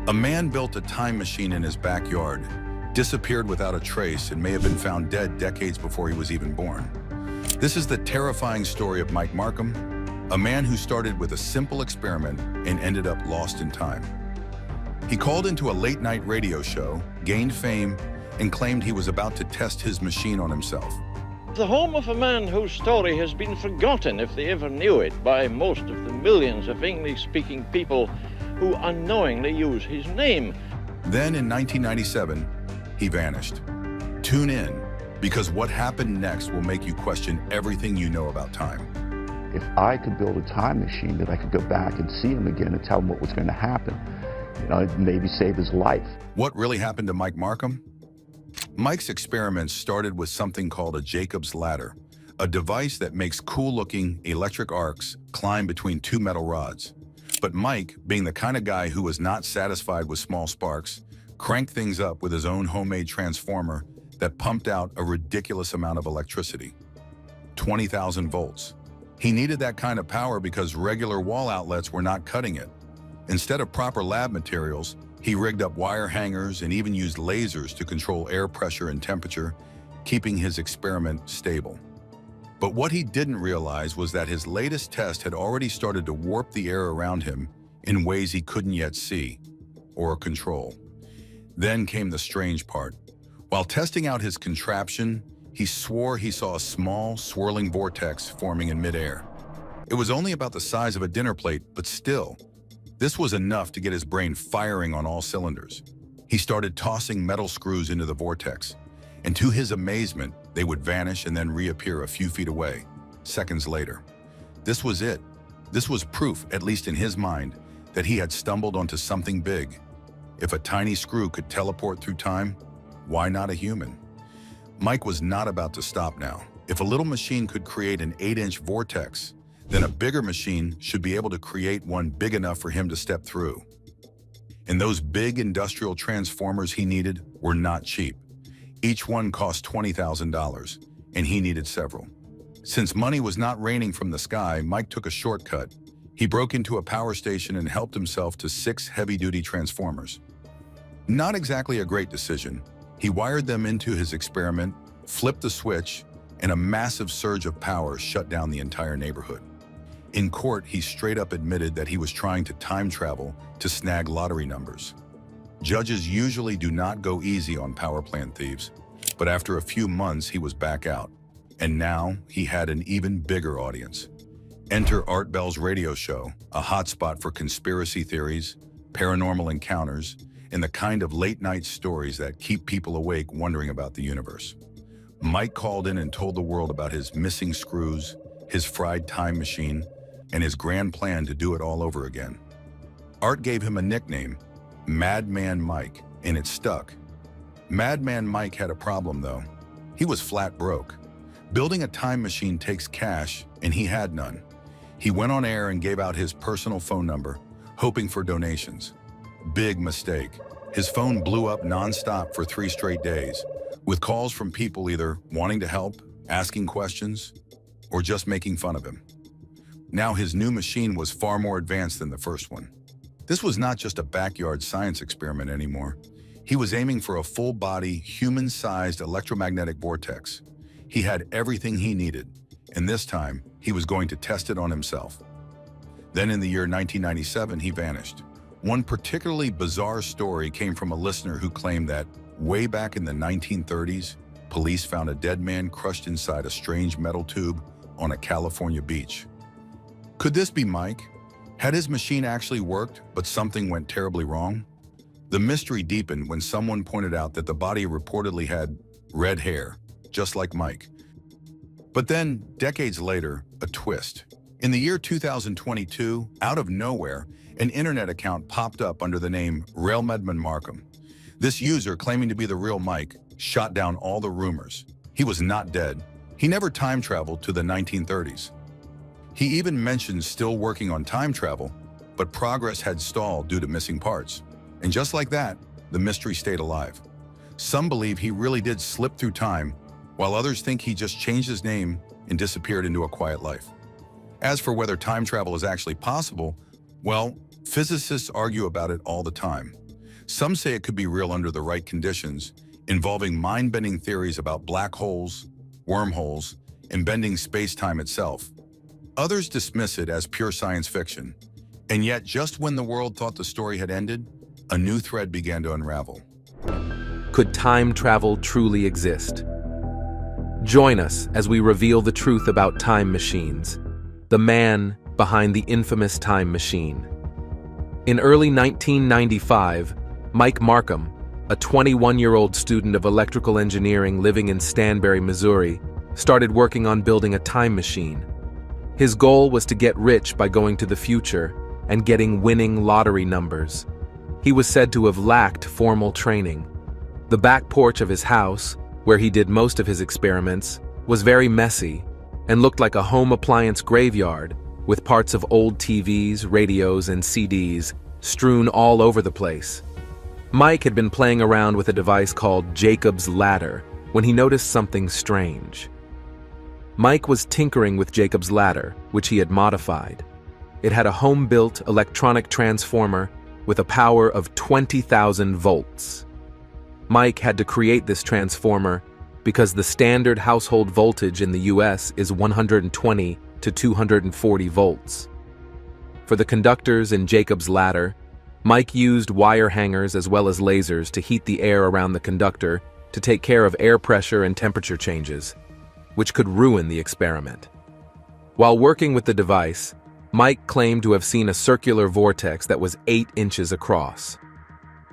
A man built a time machine in his backyard, disappeared without a trace, and may have been found dead decades before he was even born. This is the terrifying story of Mike Marcum, a man who started with a simple experiment and ended up lost in time. He called into a late-night radio show, gained fame, and claimed he was about to test his machine on himself. The home of a man whose story has been forgotten, if they ever knew it, by most of the millions of English-speaking people who unknowingly use his name. Then in 1997, he vanished. Tune in, because what happened next will make you question everything you know about time. If I could build a time machine that I could go back and see him again and tell him what was going to happen, maybe save his life. What really happened to Mike Marcum? Mike's experiments started with something called a Jacob's ladder, a device that makes cool-looking electric arcs climb between two metal rods. But Mike, being the kind of guy who was not satisfied with small sparks, cranked things up with his own homemade transformer that pumped out a ridiculous amount of electricity, 20,000 volts. He needed that kind of power because regular wall outlets were not cutting it. Instead of proper lab materials, he rigged up wire hangers and even used lasers to control air pressure and temperature, keeping his experiment stable. But what he didn't realize was that his latest test had already started to warp the air around him in ways he couldn't yet see or control. Then came the strange part. While testing out his contraption, he swore he saw a small, swirling vortex forming in midair. It was only about the size of a dinner plate, but still, this was enough to get his brain firing on all cylinders. He started tossing metal screws into the vortex, and to his amazement, they would vanish and then reappear a few feet away, seconds later. This was it. This was proof, at least in his mind, that he had stumbled onto something big. If a tiny screw could teleport through time, why not a human? Mike was not about to stop now. If a little machine could create an 8-inch vortex, then a bigger machine should be able to create one big enough for him to step through. And those big industrial transformers he needed were not cheap. Each one cost $20,000, and he needed several. Since money was not raining from the sky, Mike took a shortcut. He broke into a power station and helped himself to 6 heavy-duty transformers. Not exactly a great decision. He wired them into his experiment, flipped the switch, and a massive surge of power shut down the entire neighborhood. In court, he straight up admitted that he was trying to time travel to snag lottery numbers. Judges usually do not go easy on power plant thieves, but after a few months, he was back out. And now he had an even bigger audience. Enter Art Bell's radio show, a hotspot for conspiracy theories, paranormal encounters, and the kind of late-night stories that keep people awake wondering about the universe. Mike called in and told the world about his missing screws, his fried time machine, and his grand plan to do it all over again. Art gave him a nickname, Madman Mike, and it stuck. Madman Mike had a problem, though. He was flat broke. Building a time machine takes cash, and he had none. He went on air and gave out his personal phone number, hoping for donations. Big mistake. His phone blew up nonstop for 3 straight days, with calls from people either wanting to help, asking questions, or just making fun of him. Now his new machine was far more advanced than the first one. This was not just a backyard science experiment anymore. He was aiming for a full-body, human-sized electromagnetic vortex. He had everything he needed, and this time, he was going to test it on himself. Then in the year 1997, he vanished. One particularly bizarre story came from a listener who claimed that, way back in the 1930s, police found a dead man crushed inside a strange metal tube on a California beach. Could this be Mike? Had his machine actually worked, but something went terribly wrong? The mystery deepened when someone pointed out that the body reportedly had red hair, just like Mike. But then, decades later, a twist. In the year 2022, out of nowhere, an internet account popped up under the name Mike Marcum. This user, claiming to be the real Mike, shot down all the rumors. He was not dead. He never time traveled to the 1930s. He even mentioned still working on time travel, but progress had stalled due to missing parts. And just like that, the mystery stayed alive. Some believe he really did slip through time, while others think he just changed his name and disappeared into a quiet life. As for whether time travel is actually possible, well, physicists argue about it all the time. Some say it could be real under the right conditions, involving mind-bending theories about black holes, wormholes, and bending space-time itself. Others dismiss it as pure science fiction. And yet, just when the world thought the story had ended, a new thread began to unravel. Could time travel truly exist? Join us as we reveal the truth about time machines, the man behind the infamous time machine. In early 1995, Mike Marcum, a 21-year-old student of electrical engineering living in Stanberry, Missouri, started working on building a time machine. His goal was to get rich by going to the future and getting winning lottery numbers. He was said to have lacked formal training. The back porch of his house, where he did most of his experiments, was very messy and looked like a home appliance graveyard with parts of old TVs, radios, and CDs strewn all over the place. Mike had been playing around with a device called Jacob's Ladder when he noticed something strange. Mike was tinkering with Jacob's Ladder, which he had modified. It had a home-built electronic transformer with a power of 20,000 volts. Mike had to create this transformer because the standard household voltage in the US is 120 to 240 volts. For the conductors in Jacob's Ladder, Mike used wire hangers as well as lasers to heat the air around the conductor to take care of air pressure and temperature changes, which could ruin the experiment. While working with the device, Mike claimed to have seen a circular vortex that was 8 inches across.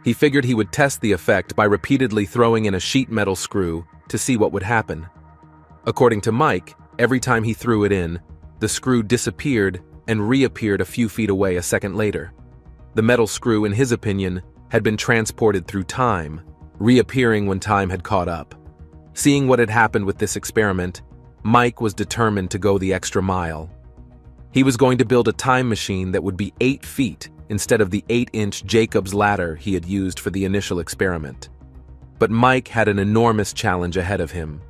He figured he would test the effect by repeatedly throwing in a sheet metal screw to see what would happen. According to Mike, every time he threw it in, the screw disappeared and reappeared a few feet away a second later. The metal screw, in his opinion, had been transported through time, reappearing when time had caught up. Seeing what had happened with this experiment, Mike was determined to go the extra mile. He was going to build a time machine that would be 8 feet instead of the 8-inch Jacob's Ladder he had used for the initial experiment. But Mike had an enormous challenge ahead of him.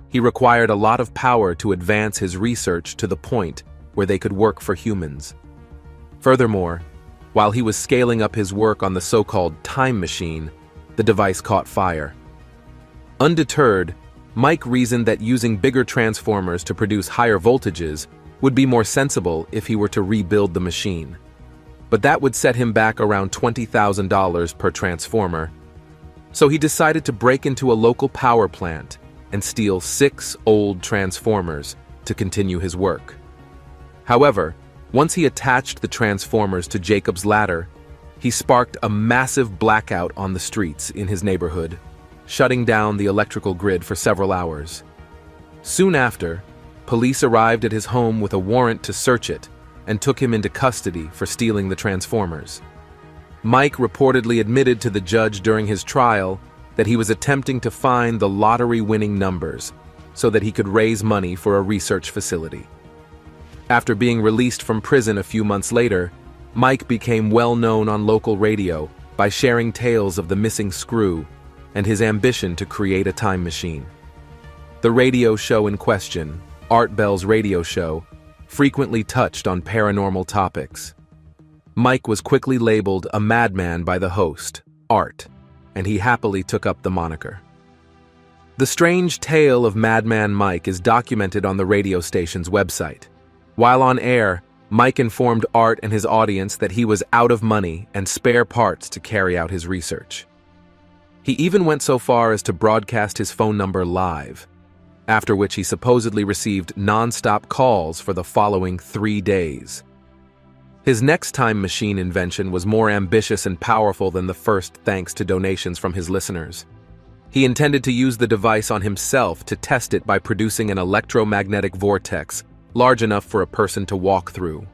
He required a lot of power to advance his research to the point where they could work for humans. Furthermore, while he was scaling up his work on the so-called time machine, the device caught fire. Undeterred, Mike reasoned that using bigger transformers to produce higher voltages would be more sensible if he were to rebuild the machine. But that would set him back around $20,000 per transformer. So he decided to break into a local power plant and steal 6 old transformers to continue his work. However, once he attached the transformers to Jacob's Ladder, he sparked a massive blackout on the streets in his neighborhood, shutting down the electrical grid for several hours. Soon after, police arrived at his home with a warrant to search it and took him into custody for stealing the transformers. Mike reportedly admitted to the judge during his trial that he was attempting to find the lottery-winning numbers so that he could raise money for a research facility. After being released from prison a few months later, Mike became well known on local radio by sharing tales of the missing screw and his ambition to create a time machine. The radio show in question, Art Bell's radio show, frequently touched on paranormal topics. Mike was quickly labeled a madman by the host, Art, and he happily took up the moniker. The strange tale of Madman Mike is documented on the radio station's website. While on air, Mike informed Art and his audience that he was out of money and spare parts to carry out his research. He even went so far as to broadcast his phone number live, after which he supposedly received non-stop calls for the following 3 days. His next time machine invention was more ambitious and powerful than the first, thanks to donations from his listeners. He intended to use the device on himself to test it by producing an electromagnetic vortex large enough for a person to walk through.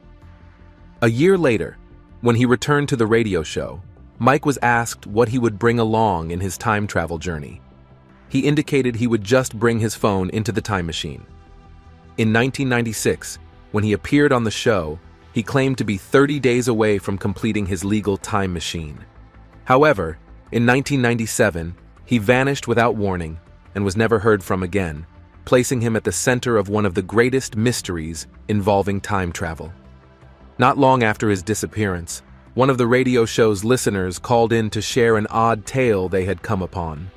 A year later, when he returned to the radio show, Mike was asked what he would bring along in his time travel journey. He indicated he would just bring his phone into the time machine. In 1996, when he appeared on the show, he claimed to be 30 days away from completing his legal time machine. However, in 1997, he vanished without warning and was never heard from again, placing him at the center of one of the greatest mysteries involving time travel. Not long after his disappearance, one of the radio show's listeners called in to share an odd tale they had come upon.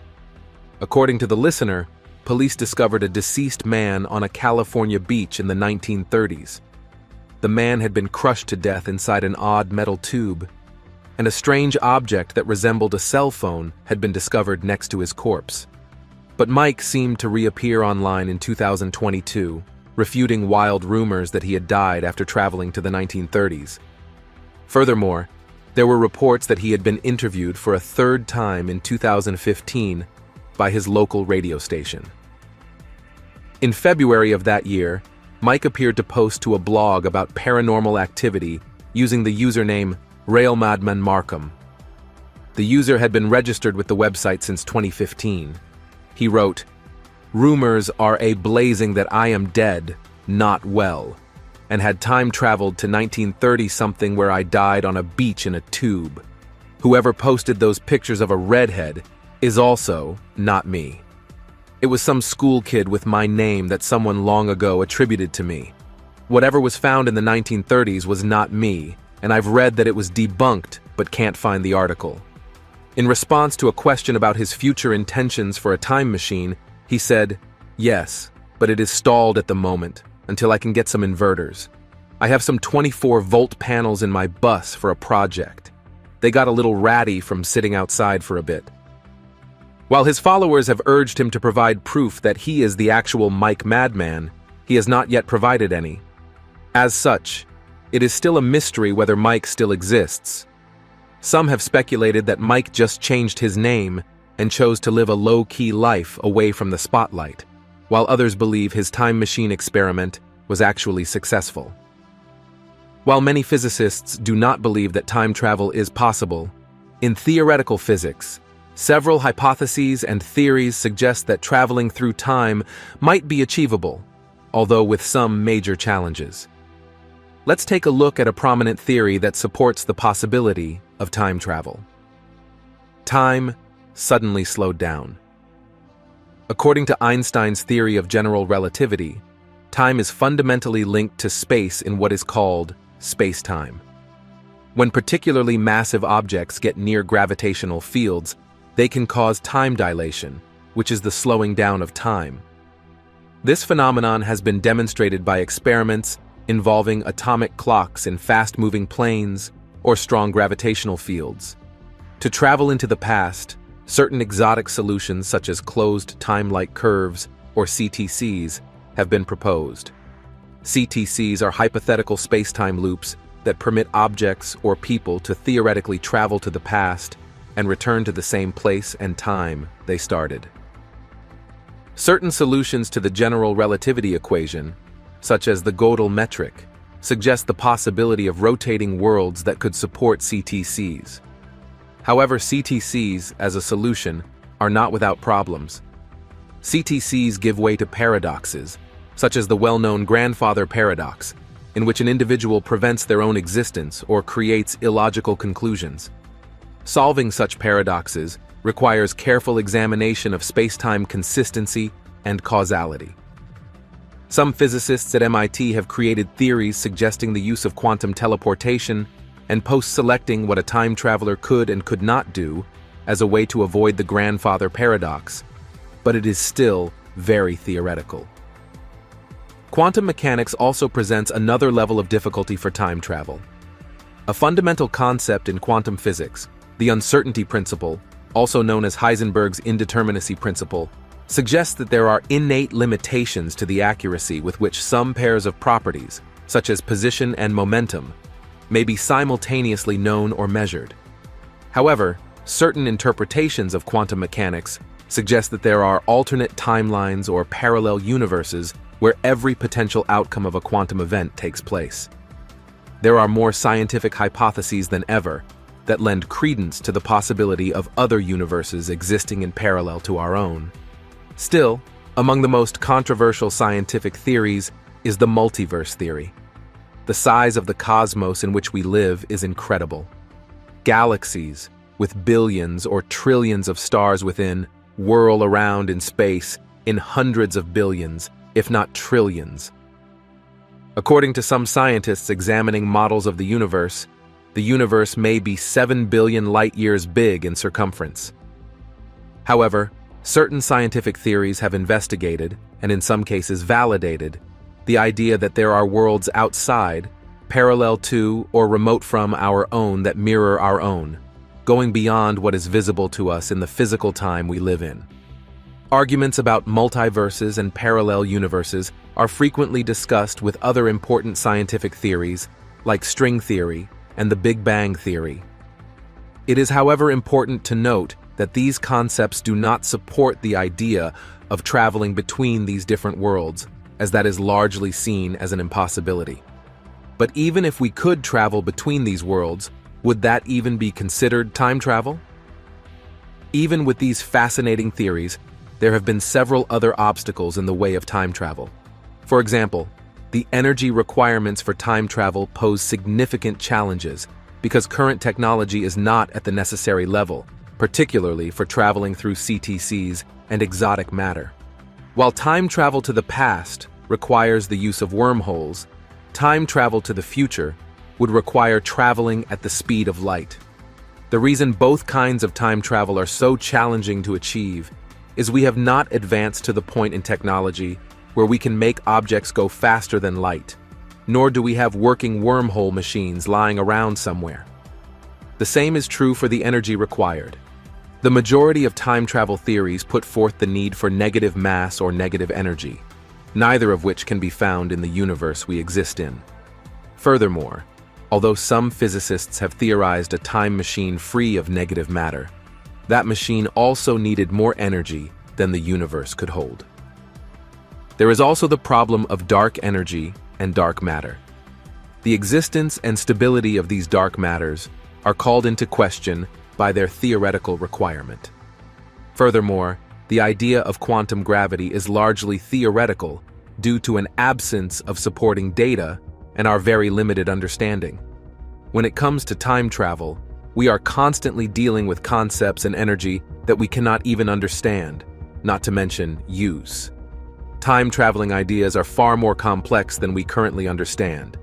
According to the listener, police discovered a deceased man on a California beach in the 1930s. The man had been crushed to death inside an odd metal tube, and a strange object that resembled a cell phone had been discovered next to his corpse. But Mike seemed to reappear online in 2022, refuting wild rumors that he had died after traveling to the 1930s. Furthermore, there were reports that he had been interviewed for a third time in 2015 by his local radio station. In February of that year, Mike appeared to post to a blog about paranormal activity using the username Mike Marcum. The user had been registered with the website since 2015. He wrote, "Rumors are a-blazing that I am dead, not well, and had time traveled to 1930-something where I died on a beach in a tube. Whoever posted those pictures of a redhead is also not me. It was some school kid with my name that someone long ago attributed to me. Whatever was found in the 1930s was not me, and I've read that it was debunked but can't find the article." In response to a question about his future intentions for a time machine, he said, "Yes, but it is stalled at the moment, until I can get some inverters. I have some 24-volt panels in my bus for a project. They got a little ratty from sitting outside for a bit." While his followers have urged him to provide proof that he is the actual Mike Madman, he has not yet provided any. As such, it is still a mystery whether Mike still exists. Some have speculated that Mike just changed his name and chose to live a low-key life away from the spotlight, while others believe his time machine experiment was actually successful. While many physicists do not believe that time travel is possible, in theoretical physics, several hypotheses and theories suggest that traveling through time might be achievable, although with some major challenges. Let's take a look at a prominent theory that supports the possibility of time travel. Time suddenly slowed down. According to Einstein's theory of general relativity, time is fundamentally linked to space in what is called space-time. When particularly massive objects get near gravitational fields, they can cause time dilation, which is the slowing down of time. This phenomenon has been demonstrated by experiments involving atomic clocks in fast-moving planes or strong gravitational fields. To travel into the past, certain exotic solutions such as closed time-like curves, or CTCs, have been proposed. CTCs are hypothetical space-time loops that permit objects or people to theoretically travel to the past and return to the same place and time they started. Certain solutions to the general relativity equation, such as the Gödel metric, suggest the possibility of rotating worlds that could support CTCs. However, CTCs, as a solution, are not without problems. CTCs give way to paradoxes, such as the well-known grandfather paradox, in which an individual prevents their own existence or creates illogical conclusions. Solving such paradoxes requires careful examination of space-time consistency and causality. Some physicists at MIT have created theories suggesting the use of quantum teleportation and post-selecting what a time traveler could and could not do as a way to avoid the grandfather paradox, but it is still very theoretical. Quantum mechanics also presents another level of difficulty for time travel. A fundamental concept in quantum physics, the uncertainty principle, also known as Heisenberg's indeterminacy principle, suggests that there are innate limitations to the accuracy with which some pairs of properties, such as position and momentum, may be simultaneously known or measured. However, certain interpretations of quantum mechanics suggest that there are alternate timelines or parallel universes where every potential outcome of a quantum event takes place. There are more scientific hypotheses than ever that lend credence to the possibility of other universes existing in parallel to our own. Still, among the most controversial scientific theories is the multiverse theory. The size of the cosmos in which we live is incredible. Galaxies, with billions or trillions of stars within, whirl around in space in hundreds of billions, if not trillions. According to some scientists examining models of the universe, the universe may be 7 billion light-years big in circumference. However, certain scientific theories have investigated, and in some cases validated, the idea that there are worlds outside, parallel to or remote from our own that mirror our own, going beyond what is visible to us in the physical time we live in. Arguments about multiverses and parallel universes are frequently discussed with other important scientific theories, like string theory and the Big Bang theory. It is, however, important to note that these concepts do not support the idea of traveling between these different worlds, as that is largely seen as an impossibility. But even if we could travel between these worlds, would that even be considered time travel? Even with these fascinating theories, there have been several other obstacles in the way of time travel. For example, the energy requirements for time travel pose significant challenges because current technology is not at the necessary level, particularly for traveling through CTCs and exotic matter. While time travel to the past requires the use of wormholes, time travel to the future would require traveling at the speed of light. The reason both kinds of time travel are so challenging to achieve is we have not advanced to the point in technology where we can make objects go faster than light, nor do we have working wormhole machines lying around somewhere. The same is true for the energy required. The majority of time travel theories put forth the need for negative mass or negative energy, neither of which can be found in the universe we exist in. Furthermore, although some physicists have theorized a time machine free of negative matter, that machine also needed more energy than the universe could hold. There is also the problem of dark energy and dark matter. The existence and stability of these dark matters are called into question by their theoretical requirement. Furthermore, the idea of quantum gravity is largely theoretical due to an absence of supporting data and our very limited understanding. When it comes to time travel, we are constantly dealing with concepts and energy that we cannot even understand, not to mention use. Time-traveling ideas are far more complex than we currently understand.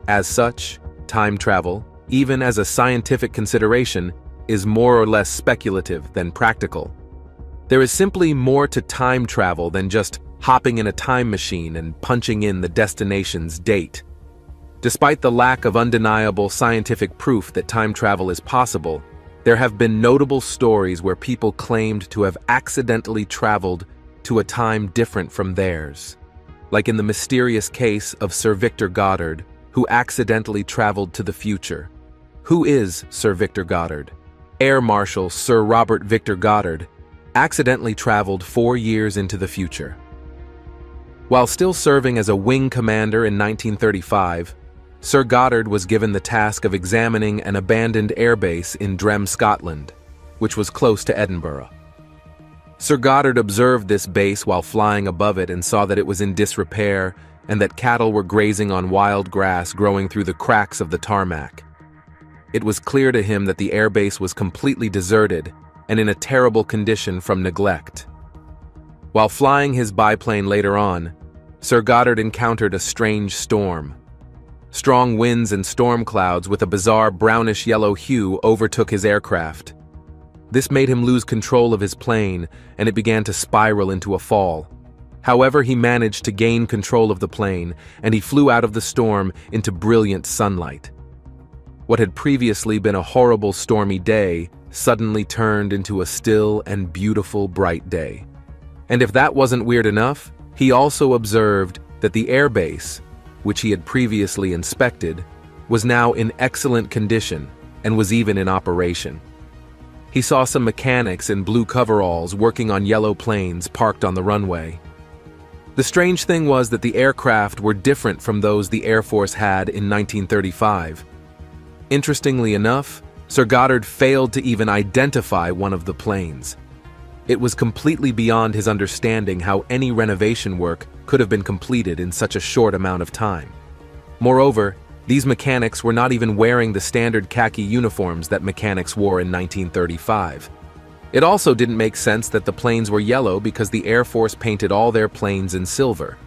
As such, time travel, even as a scientific consideration, is more or less speculative than practical. There is simply more to time travel than just hopping in a time machine and punching in the destination's date. Despite the lack of undeniable scientific proof that time travel is possible, there have been notable stories where people claimed to have accidentally traveled to a time different from theirs, like in the mysterious case of Sir Victor Goddard, who accidentally traveled to the future. Who is Sir Victor Goddard? Air Marshal Sir Robert Victor Goddard accidentally traveled 4 years into the future. While still serving as a wing commander in 1935, Sir Goddard was given the task of examining an abandoned airbase in Drem, Scotland, which was close to Edinburgh. Sir Goddard observed this base while flying above it and saw that it was in disrepair and that cattle were grazing on wild grass growing through the cracks of the tarmac. It was clear to him that the airbase was completely deserted and in a terrible condition from neglect. While flying his biplane later on, Sir Goddard encountered a strange storm. Strong winds and storm clouds with a bizarre brownish-yellow hue overtook his aircraft. This made him lose control of his plane, and it began to spiral into a fall. However, he managed to gain control of the plane, and he flew out of the storm into brilliant sunlight. What had previously been a horrible stormy day suddenly turned into a still and beautiful bright day. And if that wasn't weird enough, he also observed that the airbase, which he had previously inspected, was now in excellent condition and was even in operation. He saw some mechanics in blue coveralls working on yellow planes parked on the runway. The strange thing was that the aircraft were different from those the Air Force had in 1935. Interestingly enough, Sir Goddard failed to even identify one of the planes. It was completely beyond his understanding how any renovation work could have been completed in such a short amount of time. Moreover, these mechanics were not even wearing the standard khaki uniforms that mechanics wore in 1935. It also didn't make sense that the planes were yellow because the Air Force painted all their planes in silver.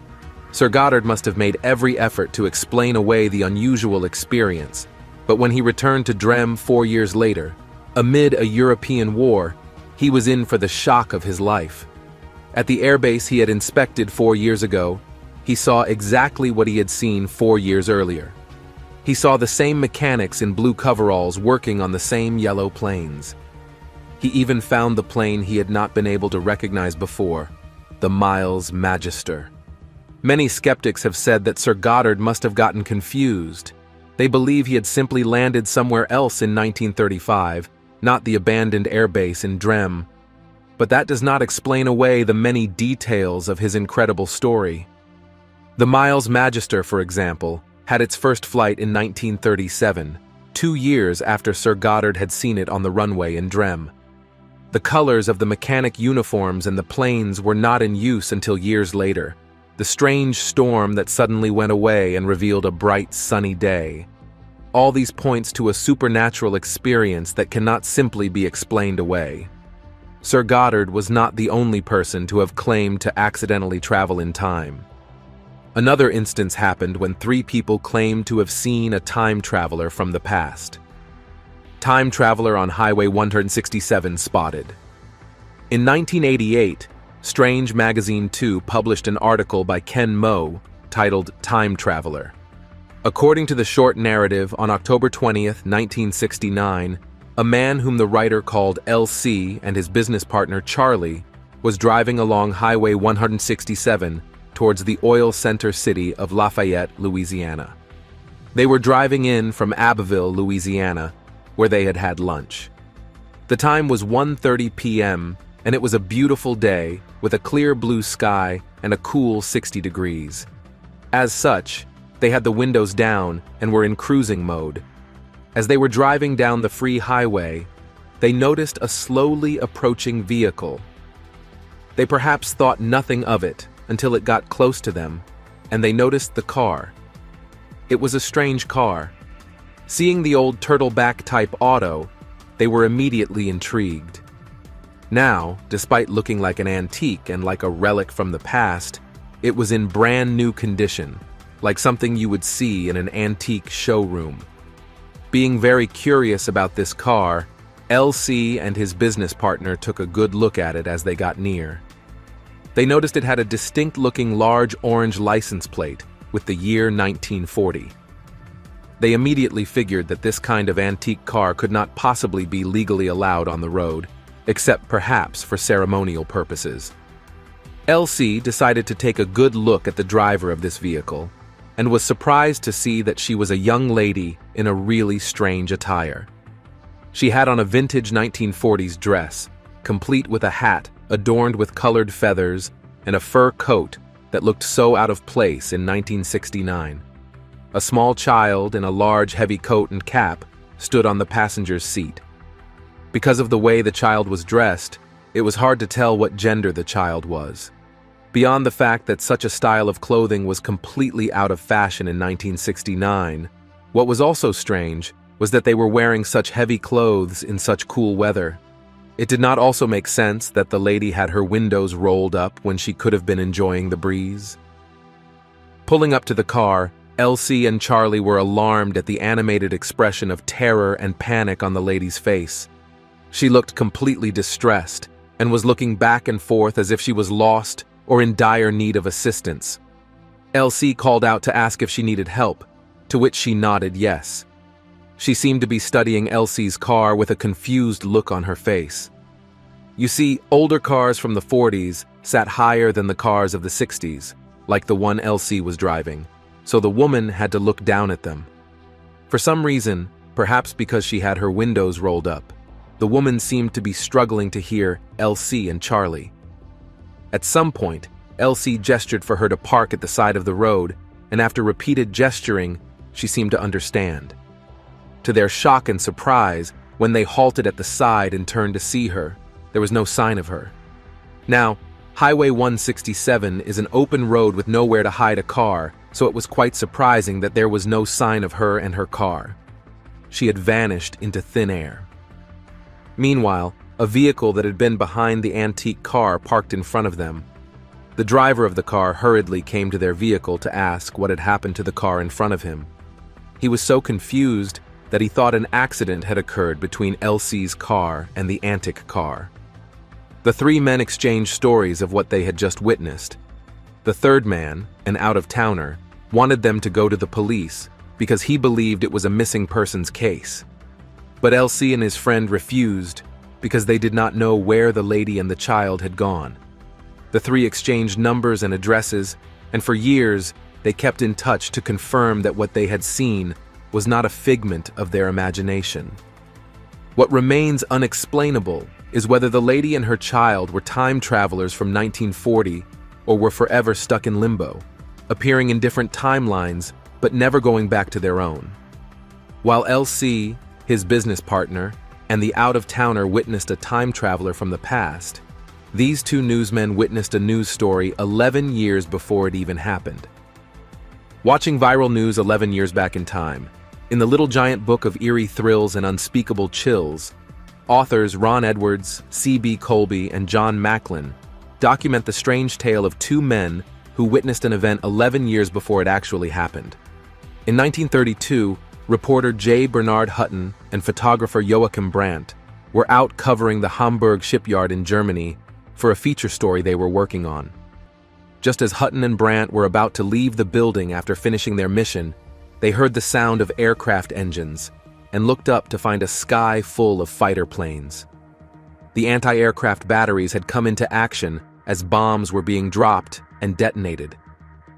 Sir Goddard must have made every effort to explain away the unusual experience, But when he returned to Drem 4 years later, amid a European war, he was in for the shock of his life. At the airbase he had inspected 4 years ago, he saw exactly what he had seen 4 years earlier. He saw the same mechanics in blue coveralls working on the same yellow planes. He even found the plane he had not been able to recognize before, the Miles Magister. Many skeptics have said that Sir Goddard must have gotten confused. They believe he had simply landed somewhere else in 1935, not the abandoned airbase in Drem. But that does not explain away the many details of his incredible story. The Miles Magister, for example, had its first flight in 1937, 2 years after Sir Goddard had seen it on the runway in Drem. The colors of the mechanic uniforms and the planes were not in use until years later, the strange storm that suddenly went away and revealed a bright, sunny day. All these points to a supernatural experience that cannot simply be explained away. Sir Goddard was not the only person to have claimed to accidentally travel in time. Another instance happened when 3 people claimed to have seen a time traveler from the past. Time traveler on Highway 167 spotted. In 1988, Strange Magazine 2 published an article by Ken Moe titled Time Traveler. According to the short narrative, on October 20th, 1969, a man whom the writer called LC and his business partner Charlie was driving along Highway 167 towards the oil center city of Lafayette, Louisiana. They were driving in from Abbeville, Louisiana, where they had had lunch. The time was 1:30 p.m., and it was a beautiful day with a clear blue sky and a cool 60 degrees. As such, they had the windows down and were in cruising mode. As they were driving down the free highway, they noticed a slowly approaching vehicle. They perhaps thought nothing of it until it got close to them, and they noticed the car. It was a strange car. Seeing the old turtleback type auto, they were immediately intrigued. Now, despite looking like an antique and like a relic from the past, it was in brand new condition, like something you would see in an antique showroom. Being very curious about this car, LC and his business partner took a good look at it as they got near. They noticed it had a distinct-looking large orange license plate with the year 1940. They immediately figured that this kind of antique car could not possibly be legally allowed on the road, except perhaps for ceremonial purposes. LC decided to take a good look at the driver of this vehicle, and was surprised to see that she was a young lady in a really strange attire. She had on a vintage 1940s dress, complete with a hat adorned with colored feathers and a fur coat that looked so out of place in 1969. A small child in a large heavy coat and cap stood on the passenger's seat. Because of the way the child was dressed, it was hard to tell what gender the child was. Beyond the fact that such a style of clothing was completely out of fashion in 1969, what was also strange was that they were wearing such heavy clothes in such cool weather. It did not also make sense that the lady had her windows rolled up when she could have been enjoying the breeze. Pulling up to the car, Elsie and Charlie were alarmed at the animated expression of terror and panic on the lady's face. She looked completely distressed and was looking back and forth as if she was lost or in dire need of assistance. Elsie called out to ask if she needed help, to which she nodded yes. She seemed to be studying Elsie's car with a confused look on her face. You see, older cars from the 40s sat higher than the cars of the 60s, like the one Elsie was driving, so the woman had to look down at them. For some reason, perhaps because she had her windows rolled up, the woman seemed to be struggling to hear Elsie and Charlie. At some point, Elsie gestured for her to park at the side of the road, and after repeated gesturing, she seemed to understand. To their shock and surprise, when they halted at the side and turned to see her, there was no sign of her. Now, Highway 167 is an open road with nowhere to hide a car, so it was quite surprising that there was no sign of her and her car. She had vanished into thin air. Meanwhile, a vehicle that had been behind the antique car parked in front of them. The driver of the car hurriedly came to their vehicle to ask what had happened to the car in front of him. He was so confused that he thought an accident had occurred between LC's car and the antic car. The three men exchanged stories of what they had just witnessed. The third man, an out-of-towner, wanted them to go to the police because he believed it was a missing persons case. But LC and his friend refused because they did not know where the lady and the child had gone. The three exchanged numbers and addresses, and for years they kept in touch to confirm that what they had seen was not a figment of their imagination. What remains unexplainable is whether the lady and her child were time travelers from 1940 or were forever stuck in limbo, appearing in different timelines but never going back to their own. While LC, his business partner, and the out-of-towner witnessed a time traveler from the past, these two newsmen witnessed a news story 11 years before it even happened. Watching viral news 11 years back in time, in the Little Giant Book of Eerie Thrills and Unspeakable Chills, authors Ron Edwards, C.B. Colby, and John Macklin document the strange tale of two men who witnessed an event 11 years before it actually happened. In 1932, reporter J. Bernard Hutton and photographer Joachim Brandt were out covering the Hamburg shipyard in Germany for a feature story they were working on. Just as Hutton and Brandt were about to leave the building after finishing their mission, they heard the sound of aircraft engines and looked up to find a sky full of fighter planes. The anti-aircraft batteries had come into action as bombs were being dropped and detonated.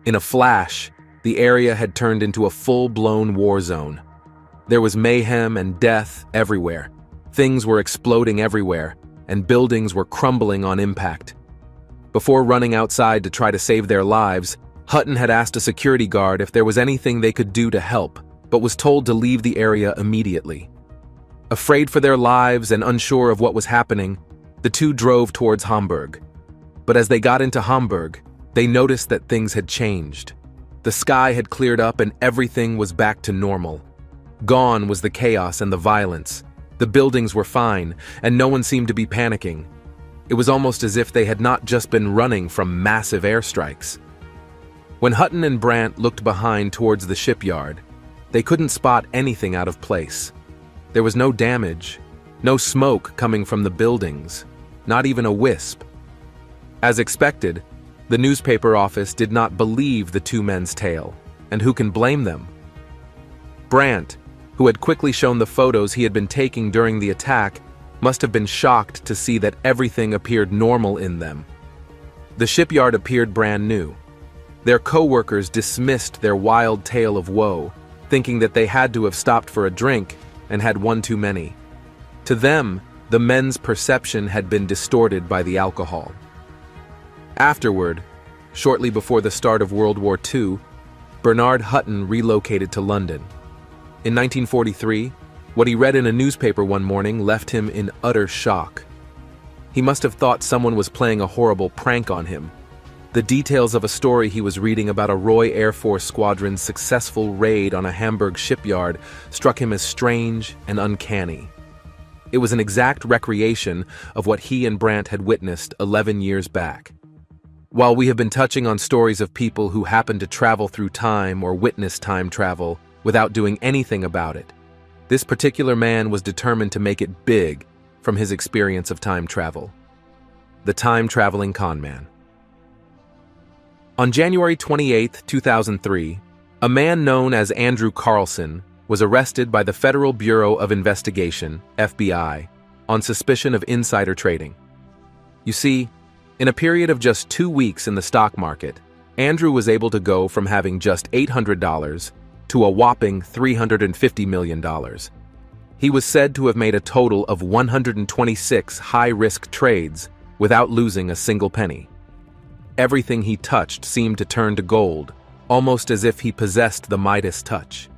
In a flash, the area had turned into a full-blown war zone. There was mayhem and death everywhere. Things were exploding everywhere, and buildings were crumbling on impact. Before running outside to try to save their lives, Hutton had asked a security guard if there was anything they could do to help, but was told to leave the area immediately. Afraid for their lives and unsure of what was happening, the two drove towards Hamburg. But as they got into Hamburg, they noticed that things had changed. The sky had cleared up and everything was back to normal. Gone was the chaos and the violence. The buildings were fine, and no one seemed to be panicking. It was almost as if they had not just been running from massive airstrikes. When Hutton and Brandt looked behind towards the shipyard, they couldn't spot anything out of place. There was no damage, no smoke coming from the buildings, not even a wisp. As expected, the newspaper office did not believe the two men's tale, and who can blame them? Brandt, who had quickly shown the photos he had been taking during the attack, must have been shocked to see that everything appeared normal in them. The shipyard appeared brand new. Their co-workers dismissed their wild tale of woe, thinking that they had to have stopped for a drink and had one too many. To them, the men's perception had been distorted by the alcohol. Afterward, shortly before the start of World War II, Bernard Hutton relocated to London. In 1943, what he read in a newspaper one morning left him in utter shock. He must have thought someone was playing a horrible prank on him. The details of a story he was reading about a Roy Air Force Squadron's successful raid on a Hamburg shipyard struck him as strange and uncanny. It was an exact recreation of what he and Brandt had witnessed 11 years back. While we have been touching on stories of people who happened to travel through time or witness time travel without doing anything about it, this particular man was determined to make it big from his experience of time travel. The time-traveling con man. On January 28, 2003, a man known as Andrew Carlson was arrested by the Federal Bureau of Investigation, FBI, on suspicion of insider trading. You see, in a period of just 2 weeks in the stock market, Andrew was able to go from having just $800 to a whopping $350 million. He was said to have made a total of 126 high-risk trades without losing a single penny. Everything he touched seemed to turn to gold, almost as if he possessed the Midas touch.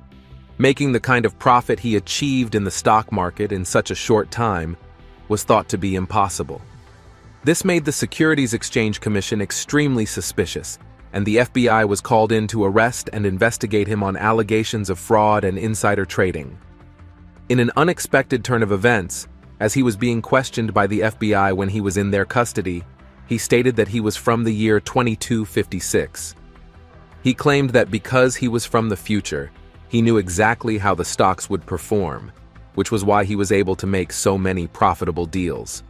Making the kind of profit he achieved in the stock market in such a short time was thought to be impossible. This made the Securities Exchange Commission extremely suspicious, and the FBI was called in to arrest and investigate him on allegations of fraud and insider trading. In an unexpected turn of events, as he was being questioned by the FBI when he was in their custody, he stated that he was from the year 2256. He claimed that because he was from the future, He knew exactly how the stocks would perform, which was why he was able to make so many profitable deals.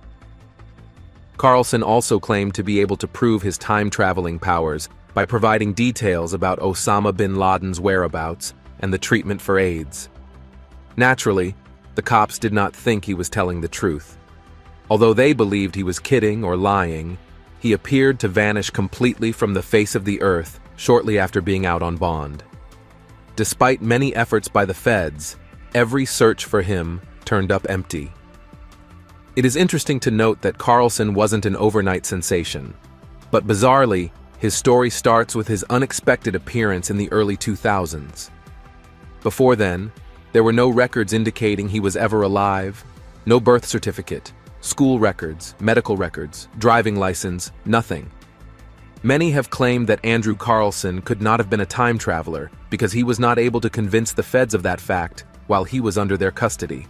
Carlson also claimed to be able to prove his time-traveling powers by providing details about Osama bin Laden's whereabouts and the treatment for AIDS. Naturally, the cops did not think he was telling the truth. Although they believed he was kidding or lying, he appeared to vanish completely from the face of the earth shortly after being out on bond. Despite many efforts by the feds, every search for him turned up empty. It is interesting to note that Carlson wasn't an overnight sensation, but bizarrely, his story starts with his unexpected appearance in the early 2000s. Before then, there were no records indicating he was ever alive, no birth certificate, school records, medical records, driving license, nothing. Many have claimed that Andrew Carlson could not have been a time traveler because he was not able to convince the feds of that fact while he was under their custody.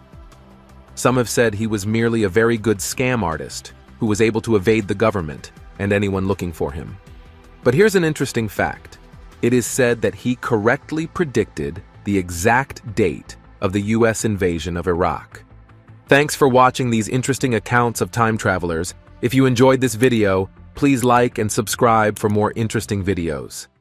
Some have said he was merely a very good scam artist who was able to evade the government and anyone looking for him. But here's an interesting fact. It is said that he correctly predicted the exact date of the US invasion of Iraq. Thanks for watching these interesting accounts of time travelers. If you enjoyed this video, please like and subscribe for more interesting videos.